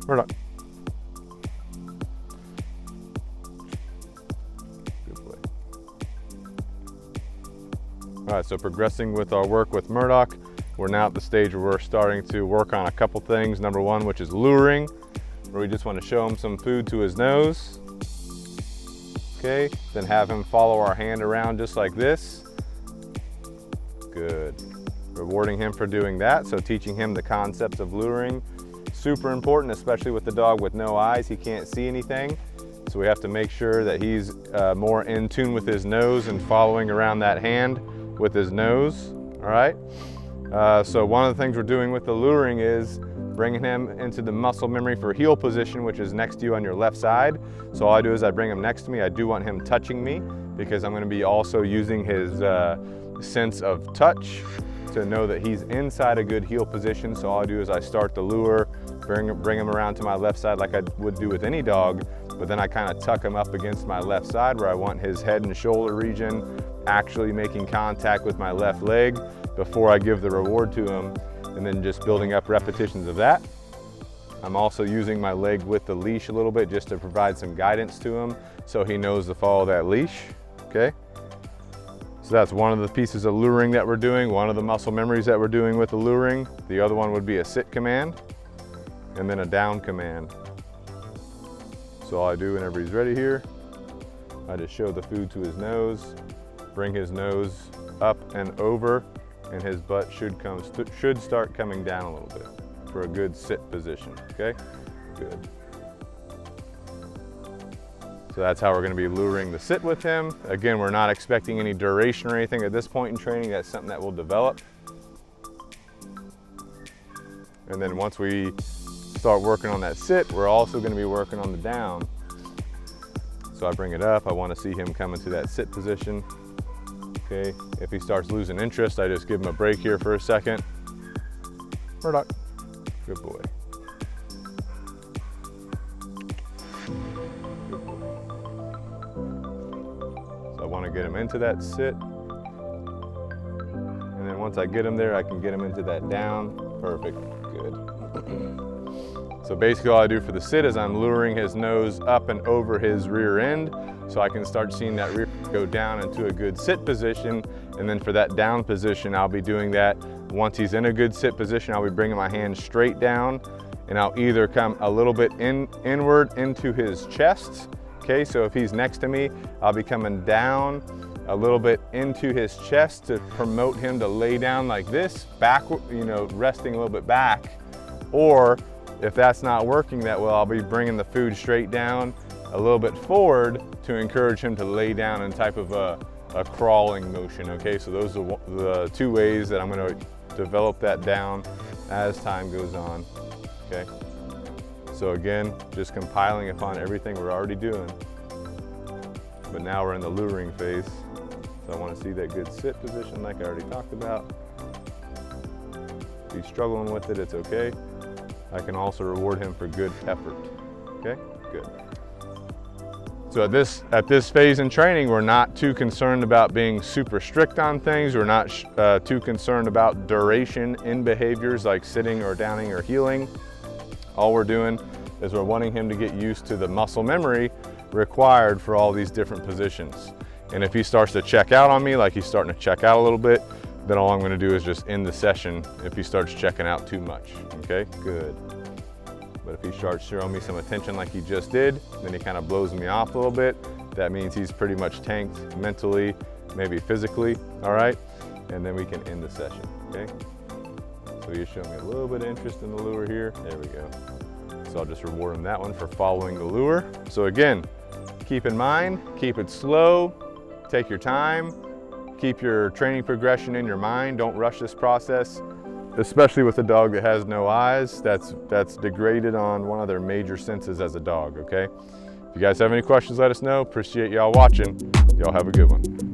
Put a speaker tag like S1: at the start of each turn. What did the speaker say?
S1: Murdoch. Good boy. All right, so progressing with our work with Murdoch, we're now at the stage where we're starting to work on a couple things. Number one, which is luring, where we just want to show him some food to his nose. Okay, then have him follow our hand around just like this. Good. Rewarding him for doing that, so teaching him the concepts of luring. Super important, especially with the dog with no eyes. He can't see anything, so we have to make sure that he's more in tune with his nose and following around that hand with his nose. All right. So one of the things we're doing with the luring is bringing him into the muscle memory for heel position, which is next to you on your left side. So all I do is I bring him next to me. I do want him touching me because I'm going to be also using his sense of touch to know that he's inside a good heel position. So all I do is I start the lure, bring him around to my left side like I would do with any dog, but then I kind of tuck him up against my left side where I want his head and shoulder region actually making contact with my left leg before I give the reward to him, and then just building up repetitions of that. I'm also using my leg with the leash a little bit just to provide some guidance to him so he knows to follow that leash, okay? So that's one of the pieces of luring that we're doing, one of the muscle memories that we're doing with the luring. The other one would be a sit command and then a down command. So all I do whenever he's ready here, I just show the food to his nose, bring his nose up and over, and his butt should start coming down a little bit for a good sit position, okay? Good. So that's how we're gonna be luring the sit with him. Again, we're not expecting any duration or anything at this point in training. That's something that will develop. And then once we start working on that sit, we're also gonna be working on the down. So I bring it up, I wanna see him come into that sit position. Okay, if he starts losing interest, I just give him a break here for a second. Murdoch, good boy. Good boy. So I want to get him into that sit. And then once I get him there, I can get him into that down. Perfect, good. So basically all I do for the sit is I'm luring his nose up and over his rear end so I can start seeing that rear go down into a good sit position. And then for that down position, I'll be doing that. Once he's in a good sit position, I'll be bringing my hand straight down and I'll either come a little bit inward into his chest. Okay, so if he's next to me, I'll be coming down a little bit into his chest to promote him to lay down like this, back, you know, resting a little bit back. Or if that's not working that well, I'll be bringing the food straight down a little bit forward to encourage him to lay down in type of a crawling motion, okay? So those are the two ways that I'm gonna develop that down as time goes on, okay? So again, just compiling upon everything we're already doing. But now we're in the luring phase. So I wanna see that good sit position like I already talked about. If he's struggling with it, it's okay. I can also reward him for good effort, okay? Good. So at this phase in training, we're not too concerned about being super strict on things. We're not too concerned about duration in behaviors like sitting or downing or heeling. All we're doing is we're wanting him to get used to the muscle memory required for all these different positions. And if he starts to check out on me, like he's starting to check out a little bit, then all I'm gonna do is just end the session if he starts checking out too much, okay? Good. But if he starts showing me some attention like he just did, then he kind of blows me off a little bit. That means he's pretty much tanked mentally, maybe physically, all right? And then we can end the session, okay? So he's showing me a little bit of interest in the lure here. There we go. So I'll just reward him that one for following the lure. So again, keep in mind, keep it slow, take your time, keep your training progression in your mind. Don't rush this process, especially with a dog that has no eyes. That's degraded on one of their major senses as a dog, okay? If you guys have any questions, let us know. Appreciate y'all watching. Y'all have a good one.